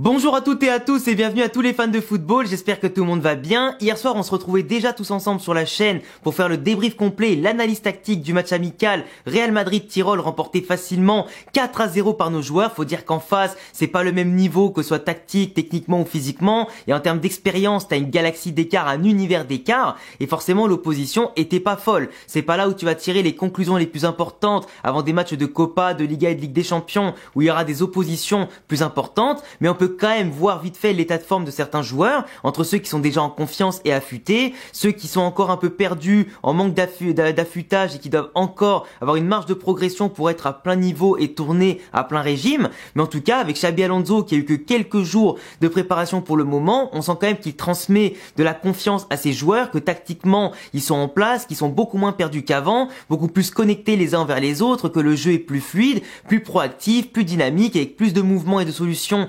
Bonjour à toutes et à tous et bienvenue à tous les fans de football, j'espère que tout le monde va bien. Hier soir on se retrouvait déjà tous ensemble sur la chaîne pour faire le débrief complet et l'analyse tactique du match amical Real Madrid-Tyrol remporté facilement 4-0 par nos joueurs. Faut dire qu'en face c'est pas le même niveau, que ce soit tactique, techniquement ou physiquement, et en termes d'expérience t'as une galaxie d'écart, un univers d'écart, et forcément l'opposition était pas folle. C'est pas là où tu vas tirer les conclusions les plus importantes avant des matchs de Copa, de Liga et de Ligue des Champions où il y aura des oppositions plus importantes, mais on peut quand même voir vite fait l'état de forme de certains joueurs, entre ceux qui sont déjà en confiance et affûtés, ceux qui sont encore un peu perdus, en manque d'affûtage et qui doivent encore avoir une marge de progression pour être à plein niveau et tourner à plein régime. Mais en tout cas, avec Xabi Alonso qui a eu que quelques jours de préparation pour le moment, on sent quand même qu'il transmet de la confiance à ses joueurs, que tactiquement ils sont en place, qu'ils sont beaucoup moins perdus qu'avant, beaucoup plus connectés les uns vers les autres, que le jeu est plus fluide, plus proactif, plus dynamique, avec plus de mouvements et de solutions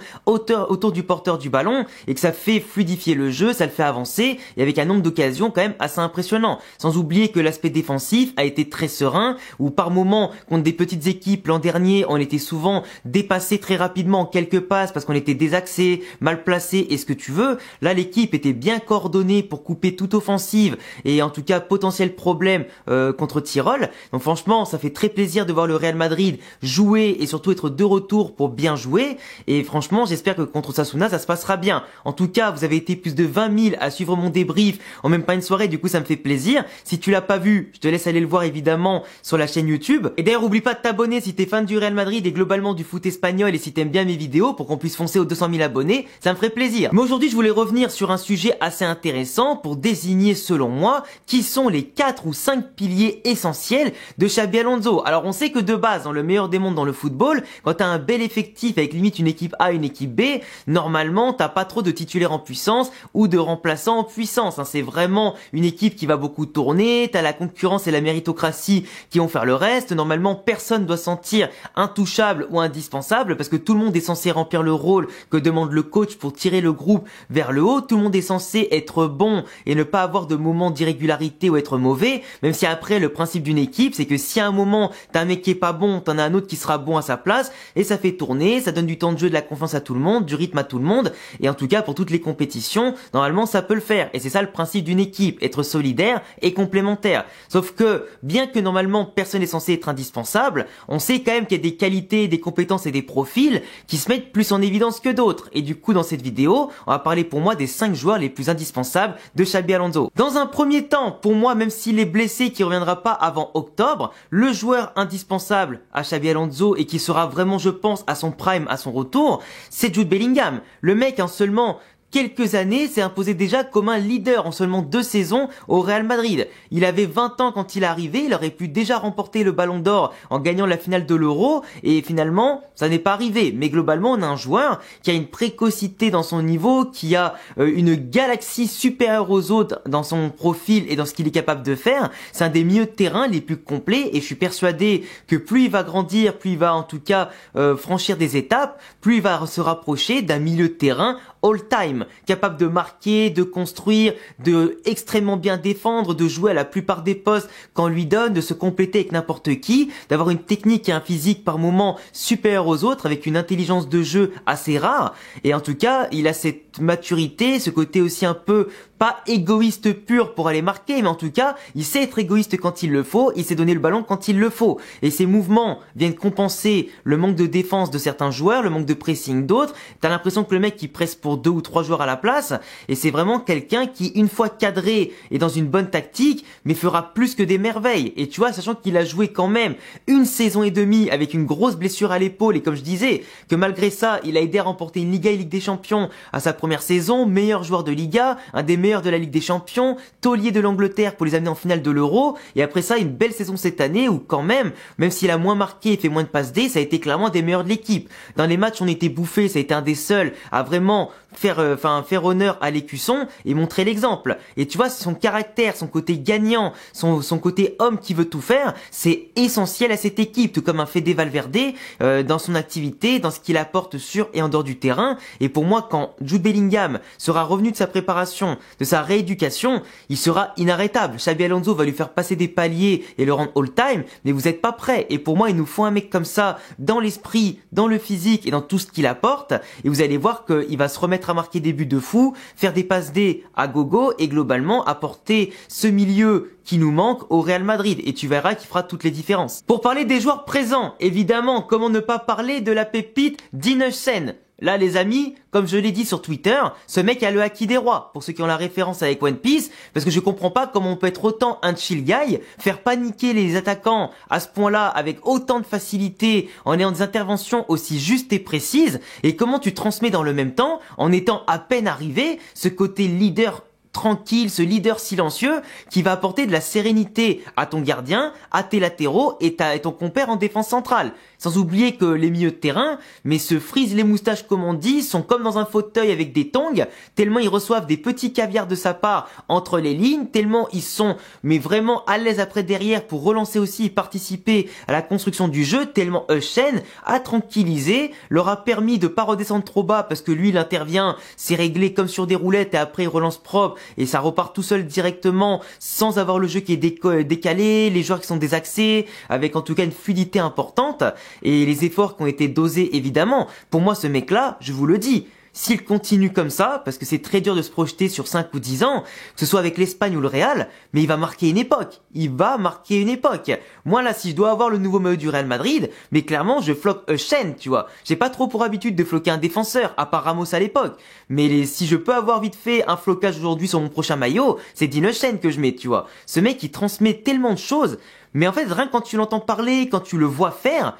autour du porteur du ballon, et que ça fait fluidifier le jeu, ça le fait avancer, et avec un nombre d'occasions quand même assez impressionnant. Sans oublier que l'aspect défensif a été très serein, où par moments, contre des petites équipes, l'an dernier, on était souvent dépassé très rapidement en quelques passes parce qu'on était désaxé, mal placé, et ce que tu veux. Là, l'équipe était bien coordonnée pour couper toute offensive, et en tout cas, potentiel problème contre Tyrol. Donc franchement, ça fait très plaisir de voir le Real Madrid jouer, et surtout être de retour pour bien jouer, et franchement, j'espère que contre Osasuna, ça se passera bien. En tout cas, vous avez été plus de 20 000 à suivre mon débrief en même pas une soirée, du coup ça me fait plaisir. Si tu l'as pas vu, je te laisse aller le voir évidemment sur la chaîne YouTube. Et d'ailleurs, oublie pas de t'abonner si t'es fan du Real Madrid et globalement du foot espagnol, et si t'aimes bien mes vidéos pour qu'on puisse foncer aux 200 000 abonnés, ça me ferait plaisir. Mais aujourd'hui, je voulais revenir sur un sujet assez intéressant pour désigner, selon moi, qui sont les 4 ou 5 piliers essentiels de Xabi Alonso. Alors on sait que de base, dans le meilleur des mondes dans le football, quand t'as un bel effectif avec limite une équipe A, une équipe B, normalement, t'as pas trop de titulaires en puissance ou de remplaçants en puissance. C'est vraiment une équipe qui va beaucoup tourner, t'as la concurrence et la méritocratie qui vont faire le reste. Normalement, personne doit se sentir intouchable ou indispensable parce que tout le monde est censé remplir le rôle que demande le coach pour tirer le groupe vers le haut. Tout le monde est censé être bon et ne pas avoir de moments d'irrégularité ou être mauvais, même si après, le principe d'une équipe, c'est que si à un moment, t'as un mec qui est pas bon, t'en as un autre qui sera bon à sa place, et ça fait tourner, ça donne du temps de jeu, de la confiance à tout le monde, du rythme à tout le monde, et en tout cas pour toutes les compétitions, normalement ça peut le faire, et c'est ça le principe d'une équipe, être solidaire et complémentaire. Sauf que, bien que normalement personne n'est censé être indispensable, on sait quand même qu'il y a des qualités, des compétences et des profils qui se mettent plus en évidence que d'autres, et du coup dans cette vidéo, on va parler pour moi des 5 joueurs les plus indispensables de Xabi Alonso. Dans un premier temps, pour moi, même s'il est blessé, qui reviendra pas avant octobre, le joueur indispensable à Xabi Alonso et qui sera vraiment, je pense, à son prime, à son retour, c'est Jude Bellingham. Le mec, en seulement quelques années, s'est imposé déjà comme un leader en seulement 2 saisons au Real Madrid. Il avait 20 ans quand il est arrivé, il aurait pu déjà remporter le Ballon d'Or en gagnant la finale de l'Euro, et finalement, ça n'est pas arrivé. Mais globalement, on a un joueur qui a une précocité dans son niveau, qui a une galaxie supérieure aux autres dans son profil et dans ce qu'il est capable de faire. C'est un des milieux de terrain les plus complets, et je suis persuadé que plus il va grandir, plus il va en tout cas franchir des étapes, plus il va se rapprocher d'un milieu de terrain all-time, capable de marquer, de construire, de extrêmement bien défendre, de jouer à la plupart des postes qu'on lui donne, de se compléter avec n'importe qui, d'avoir une technique et un physique par moments supérieur aux autres, avec une intelligence de jeu assez rare. Et en tout cas, il a cette maturité, ce côté aussi un peu pas égoïste pur pour aller marquer, mais en tout cas, il sait être égoïste quand il le faut, il sait donner le ballon quand il le faut. Et ses mouvements viennent compenser le manque de défense de certains joueurs, le manque de pressing d'autres. T'as l'impression que le mec, il presse pour 2 ou 3 joueurs à la place, et c'est vraiment quelqu'un qui, une fois cadré, est dans une bonne tactique, mais fera plus que des merveilles. Et tu vois, sachant qu'il a joué quand même 1 saison et demie avec une grosse blessure à l'épaule, et comme je disais, que malgré ça, il a aidé à remporter une Liga et Ligue des Champions à sa première saison, meilleur joueur de Liga, un des meilleurs de la Ligue des Champions, taulier de l'Angleterre pour les amener en finale de l'Euro, et après ça une belle saison cette année où quand même s'il a moins marqué et fait moins de passes D, ça a été clairement des meilleurs de l'équipe. Dans les matchs on était bouffé, ça a été un des seuls à vraiment faire honneur à l'écusson et montrer l'exemple. Et tu vois, son caractère, son côté gagnant, son côté homme qui veut tout faire, c'est essentiel à cette équipe, tout comme un Fede Valverde dans son activité, dans ce qu'il apporte sur et en dehors du terrain. Et pour moi, quand Jude Bellingham sera revenu de sa préparation, de sa rééducation, il sera inarrêtable. Xabi Alonso va lui faire passer des paliers et le rendre all-time, mais vous êtes pas prêts. Et pour moi, il nous faut un mec comme ça, dans l'esprit, dans le physique et dans tout ce qu'il apporte. Et vous allez voir qu'il va se remettre à marquer des buts de fou, faire des passes D à gogo et globalement apporter ce milieu qui nous manque au Real Madrid. Et tu verras qu'il fera toutes les différences. Pour parler des joueurs présents, évidemment, comment ne pas parler de la pépite d'Ineosen. Là, les amis, comme je l'ai dit sur Twitter, ce mec a le haki des rois, pour ceux qui ont la référence avec One Piece, parce que je comprends pas comment on peut être autant un chill guy, faire paniquer les attaquants à ce point-là avec autant de facilité, en ayant des interventions aussi justes et précises, et comment tu transmets dans le même temps, en étant à peine arrivé, ce côté leader tranquille, ce leader silencieux qui va apporter de la sérénité à ton gardien, à tes latéraux et ton compère en défense centrale. Sans oublier que les milieux de terrain, mais se frisent les moustaches comme on dit, sont comme dans un fauteuil avec des tongs, tellement ils reçoivent des petits caviars de sa part entre les lignes, tellement ils sont mais vraiment à l'aise après derrière pour relancer aussi et participer à la construction du jeu, tellement Eushen a tranquillisé, leur a permis de pas redescendre trop bas parce que lui il intervient, c'est réglé comme sur des roulettes et après il relance propre et ça repart tout seul directement sans avoir le jeu qui est décalé, les joueurs qui sont désaxés, avec en tout cas une fluidité importante. Et les efforts qui ont été dosés évidemment. Pour moi ce mec là, je vous le dis, s'il continue comme ça, parce que c'est très dur de se projeter sur 5 ou 10 ans, que ce soit avec l'Espagne ou le Real, mais il va marquer une époque. Il va marquer une époque. Moi là, si je dois avoir le nouveau maillot du Real Madrid, mais clairement je floque Eushen, tu vois. J'ai pas trop pour habitude de floquer un défenseur, à part Ramos à l'époque. Mais si je peux avoir vite fait un flocage aujourd'hui sur mon prochain maillot, c'est Dean Eushen que je mets, tu vois. Ce mec il transmet tellement de choses, mais en fait rien que quand tu l'entends parler, quand tu le vois faire,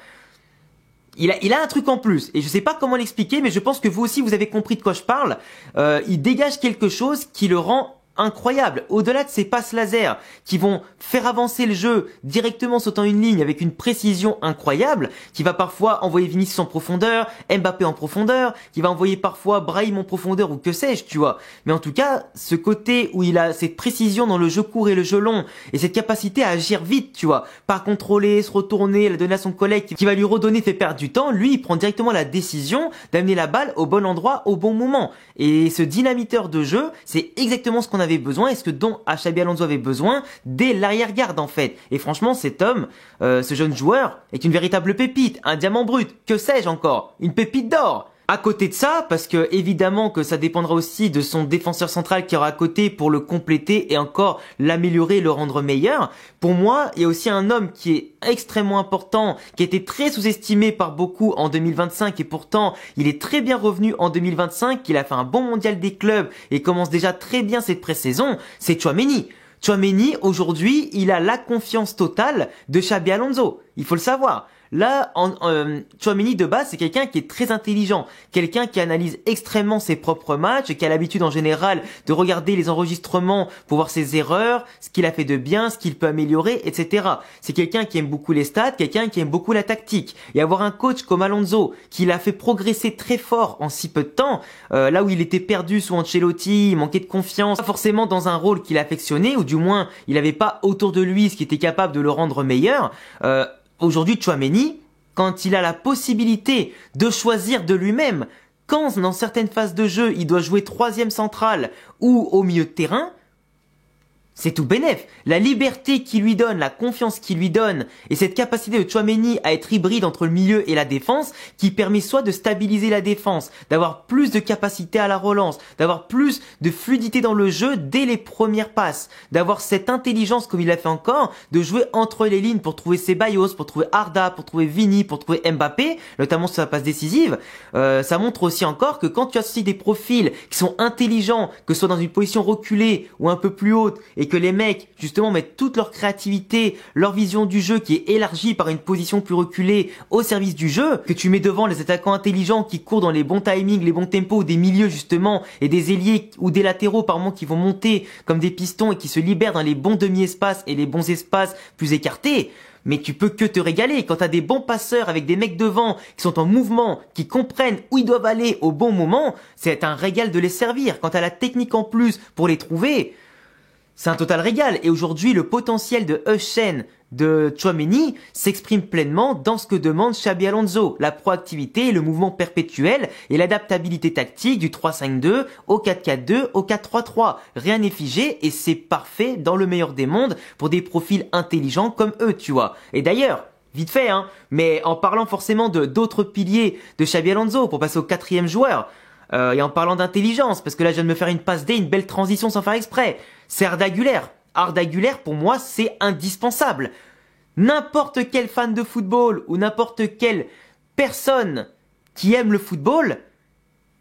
il a un truc en plus, et je sais pas comment l'expliquer, mais je pense que vous aussi vous avez compris de quoi je parle. Il dégage quelque chose qui le rend incroyable. Au-delà de ces passes laser qui vont faire avancer le jeu directement sautant une ligne avec une précision incroyable, qui va parfois envoyer Vinicius en profondeur, Mbappé en profondeur, qui va envoyer parfois Brahim en profondeur ou que sais-je, tu vois. Mais en tout cas, ce côté où il a cette précision dans le jeu court et le jeu long, et cette capacité à agir vite, tu vois, pas contrôler, se retourner, la donner à son collègue qui va lui redonner, fait perdre du temps, lui il prend directement la décision d'amener la balle au bon endroit, au bon moment. Et ce dynamiteur de jeu, c'est exactement ce qu'on avait besoin et ce dont Xabi Alonso avait besoin dès l'arrière-garde en fait. Et franchement cet homme, ce jeune joueur est une véritable pépite, un diamant brut, que sais-je encore, une pépite d'or. À côté de ça, parce que évidemment que ça dépendra aussi de son défenseur central qui aura à côté pour le compléter et encore l'améliorer, le rendre meilleur. Pour moi, il y a aussi un homme qui est extrêmement important, qui a été très sous-estimé par beaucoup en 2025 et pourtant il est très bien revenu en 2025, il a fait un bon mondial des clubs et commence déjà très bien cette pré-saison, c'est Tchouaméni. Tchouaméni, aujourd'hui, il a la confiance totale de Xabi Alonso. Il faut le savoir. Là, Tchouaméni de base, c'est quelqu'un qui est très intelligent, quelqu'un qui analyse extrêmement ses propres matchs et qui a l'habitude en général de regarder les enregistrements pour voir ses erreurs, ce qu'il a fait de bien, ce qu'il peut améliorer, etc. C'est quelqu'un qui aime beaucoup les stats, quelqu'un qui aime beaucoup la tactique. Et avoir un coach comme Alonso, qui l'a fait progresser très fort en si peu de temps, là où il était perdu sous Ancelotti, il manquait de confiance, pas forcément dans un rôle qu'il affectionnait, ou du moins il n'avait pas autour de lui ce qui était capable de le rendre meilleur. Aujourd'hui, Tchouaméni, quand il a la possibilité de choisir de lui-même, quand dans certaines phases de jeu, il doit jouer troisième central ou au milieu de terrain, c'est tout bénef. La liberté qu'il lui donne, la confiance qu'il lui donne et cette capacité de Tchouaméni à être hybride entre le milieu et la défense qui permet soit de stabiliser la défense, d'avoir plus de capacité à la relance, d'avoir plus de fluidité dans le jeu dès les premières passes, d'avoir cette intelligence comme il a fait encore, de jouer entre les lignes pour trouver Ceballos, pour trouver Arda, pour trouver Vini, pour trouver Mbappé, notamment sur la passe décisive. Ça montre aussi encore que quand tu associes des profils qui sont intelligents, que ce soit dans une position reculée ou un peu plus haute, et que les mecs, justement, mettent toute leur créativité, leur vision du jeu qui est élargie par une position plus reculée au service du jeu, que tu mets devant les attaquants intelligents qui courent dans les bons timings, les bons tempos, des milieux, justement, et des ailiers ou des latéraux, par moment, qui vont monter comme des pistons et qui se libèrent dans les bons demi-espaces et les bons espaces plus écartés. mais tu peux que te régaler. Quand t'as des bons passeurs avec des mecs devant qui sont en mouvement, qui comprennent où ils doivent aller au bon moment, c'est un régal de les servir. Quand t'as la technique en plus pour les trouver, c'est un total régal. Et aujourd'hui, le potentiel de Shen, de Tchouaméni s'exprime pleinement dans ce que demande Xabi Alonso, la proactivité, le mouvement perpétuel et l'adaptabilité tactique du 3-5-2 au 4-4-2 au 4-3-3. Rien n'est figé et c'est parfait dans le meilleur des mondes pour des profils intelligents comme eux, tu vois. Et d'ailleurs, vite fait, mais en parlant forcément de d'autres piliers de Xabi Alonso pour passer au 4e joueur, et en parlant d'intelligence, parce que là je viens de me faire une passe D, une belle transition sans faire exprès, c'est Arda Güler. Arda Güler, pour moi, c'est indispensable. N'importe quel fan de football ou n'importe quelle personne qui aime le football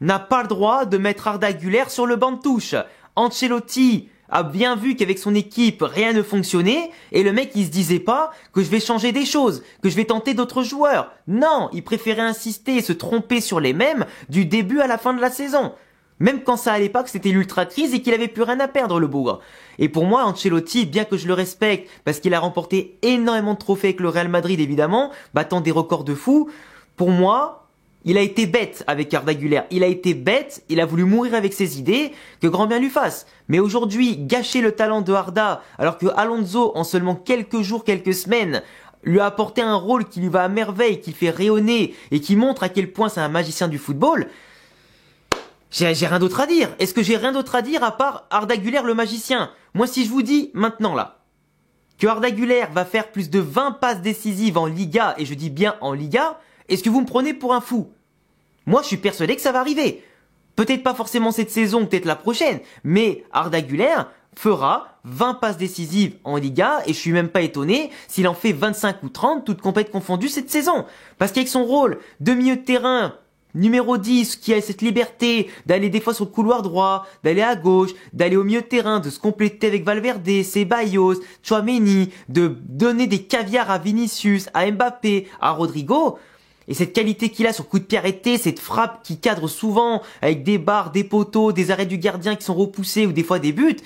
n'a pas le droit de mettre Arda Güler sur le banc de touche. Ancelotti a bien vu qu'avec son équipe, rien ne fonctionnait, et le mec, il se disait pas que je vais changer des choses, que je vais tenter d'autres joueurs. Non, il préférait insister et se tromper sur les mêmes du début à la fin de la saison. Même quand ça allait pas, que c'était l'ultra crise et qu'il avait plus rien à perdre, le bougre. Et pour moi, Ancelotti, bien que je le respecte, parce qu'il a remporté énormément de trophées avec le Real Madrid, évidemment, battant des records de fou, pour moi, il a été bête avec Arda Güler. Il a été bête, il a voulu mourir avec ses idées, que grand bien lui fasse. Mais aujourd'hui, gâcher le talent de Arda, alors que Alonso, en seulement quelques jours, quelques semaines, lui a apporté un rôle qui lui va à merveille, qui fait rayonner et qui montre à quel point c'est un magicien du football, j'ai rien d'autre à dire. Est-ce que j'ai rien d'autre à dire à part Arda Güler le magicien? Moi, si je vous dis maintenant là que Arda Güler va faire plus de 20 passes décisives en Liga, et je dis bien en Liga, est-ce que vous me prenez pour un fou? Moi, je suis persuadé que ça va arriver. Peut-être pas forcément cette saison, peut-être la prochaine, mais Arda Güler fera 20 passes décisives en Liga, et je suis même pas étonné s'il en fait 25 ou 30, toutes compètes confondues cette saison. Parce qu'avec son rôle de milieu de terrain, numéro 10, qui a cette liberté d'aller des fois sur le couloir droit, d'aller à gauche, d'aller au milieu de terrain, de se compléter avec Valverde, Ceballos, Tchouaméni, de donner des caviars à Vinicius, à Mbappé, à Rodrigo. Et cette qualité qu'il a sur coup de pied arrêté, cette frappe qui cadre souvent avec des barres, des poteaux, des arrêts du gardien qui sont repoussés ou des fois des buts.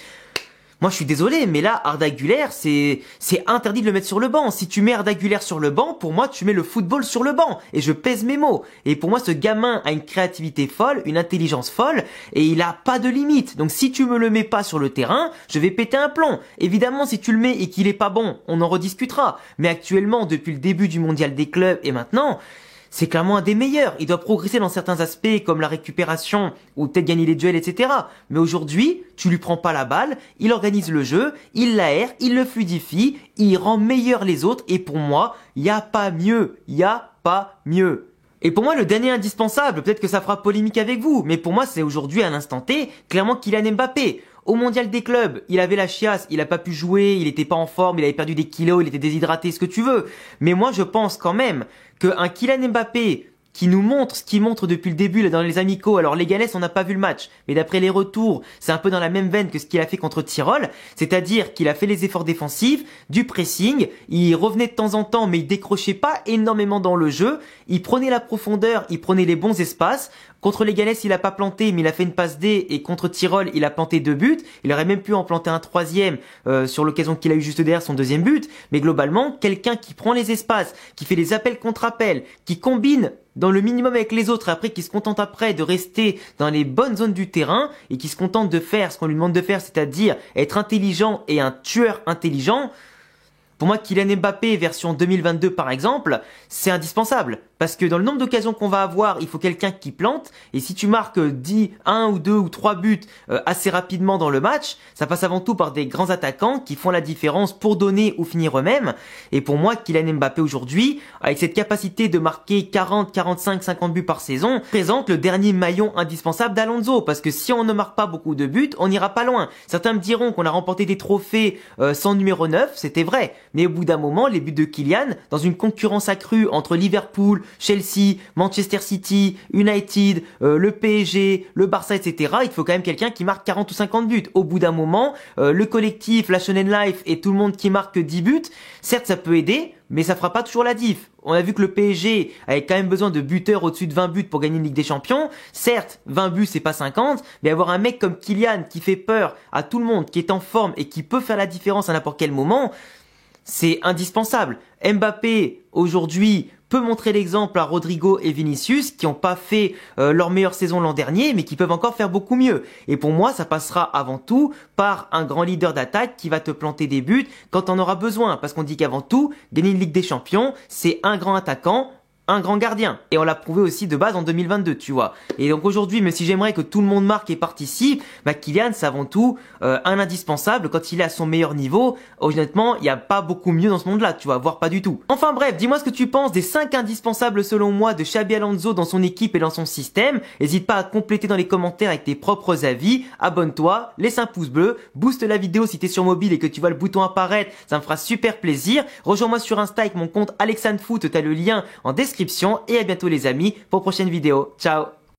Moi, je suis désolé, mais là, Arda Güler, c'est interdit de le mettre sur le banc. Si tu mets Arda Güler sur le banc, pour moi, tu mets le football sur le banc. Et je pèse mes mots. Et pour moi, ce gamin a une créativité folle, une intelligence folle, et il a pas de limite. Donc, si tu me le mets pas sur le terrain, je vais péter un plomb. Évidemment, si tu le mets et qu'il est pas bon, on en rediscutera. Mais actuellement, depuis le début du mondial des clubs et maintenant, c'est clairement un des meilleurs. Il doit progresser dans certains aspects comme la récupération ou peut-être gagner les duels, etc. Mais aujourd'hui, tu lui prends pas la balle, il organise le jeu, il l'aère, il le fluidifie, il rend meilleur les autres. Et pour moi, y a pas mieux. Y a pas mieux. Et pour moi, le dernier indispensable, peut-être que ça fera polémique avec vous, mais pour moi, c'est aujourd'hui, à l'instant T, clairement Kylian Mbappé. Au mondial des clubs, il avait la chiasse, il a pas pu jouer, il était pas en forme, il avait perdu des kilos, il était déshydraté, ce que tu veux. Mais moi, je pense quand même qu'un Kylian Mbappé qui nous montre ce qu'il montre depuis le début là, dans les amicaux. Alors les Galès, on n'a pas vu le match, mais d'après les retours, c'est un peu dans la même veine que ce qu'il a fait contre Tyrol, c'est-à-dire qu'il a fait les efforts défensifs, du pressing, il revenait de temps en temps, mais il décrochait pas énormément dans le jeu, il prenait la profondeur, il prenait les bons espaces. Contre les Galès, il a pas planté, mais il a fait une passe D, et contre Tyrol, il a planté 2 buts. Il aurait même pu en planter un 3e sur l'occasion qu'il a eu juste derrière son 2e but. Mais globalement, quelqu'un qui prend les espaces, qui fait les appels contre appels, qui combine dans le minimum avec les autres, et après qui se contente après de rester dans les bonnes zones du terrain, et qui se contente de faire ce qu'on lui demande de faire, c'est-à-dire être intelligent et un tueur intelligent. Pour moi, Kylian Mbappé version 2022 par exemple, c'est indispensable. Parce que dans le nombre d'occasions qu'on va avoir, il faut quelqu'un qui plante. Et si tu marques 1 ou 2 ou 3 buts assez rapidement dans le match, ça passe avant tout par des grands attaquants qui font la différence pour donner ou finir eux-mêmes. Et pour moi, Kylian Mbappé aujourd'hui, avec cette capacité de marquer 40, 45, 50 buts par saison, présente le dernier maillon indispensable d'Alonso. Parce que si on ne marque pas beaucoup de buts, on n'ira pas loin. Certains me diront qu'on a remporté des trophées sans numéro 9, c'était vrai. Mais au bout d'un moment, les buts de Kylian, dans une concurrence accrue entre Liverpool, Chelsea, Manchester City, United, le PSG, le Barça, etc. Il te faut quand même quelqu'un qui marque 40 ou 50 buts. Au bout d'un moment, le collectif, la Shonen Life et tout le monde qui marque 10 buts, certes ça peut aider, mais ça fera pas toujours la diff. On a vu que le PSG avait quand même besoin de buteurs au-dessus de 20 buts pour gagner une Ligue des Champions. Certes, 20 buts c'est pas 50, mais avoir un mec comme Kylian qui fait peur à tout le monde, qui est en forme et qui peut faire la différence à n'importe quel moment, c'est indispensable. Mbappé, aujourd'hui, peut montrer l'exemple à Rodrigo et Vinicius qui n'ont pas fait leur meilleure saison l'an dernier mais qui peuvent encore faire beaucoup mieux. Et pour moi, ça passera avant tout par un grand leader d'attaque qui va te planter des buts quand on aura besoin. Parce qu'on dit qu'avant tout, gagner une Ligue des Champions, c'est un grand attaquant, un grand gardien. Et on l'a prouvé aussi de base en 2022, tu vois. Et donc aujourd'hui, même si j'aimerais que tout le monde marque et participe, Kylian, c'est avant tout un indispensable quand il est à son meilleur niveau. Honnêtement, il n'y a pas beaucoup mieux dans ce monde-là, tu vois, voire pas du tout. Enfin bref, dis-moi ce que tu penses des 5 indispensables selon moi de Xabi Alonso dans son équipe et dans son système. N'hésite pas à compléter dans les commentaires avec tes propres avis. Abonne-toi, laisse un pouce bleu, booste la vidéo si t'es sur mobile et que tu vois le bouton apparaître, ça me fera super plaisir. Rejoins-moi sur Insta avec mon compte AlexandreFoot, t'as le lien en description et à bientôt les amis pour prochaine vidéo. Ciao.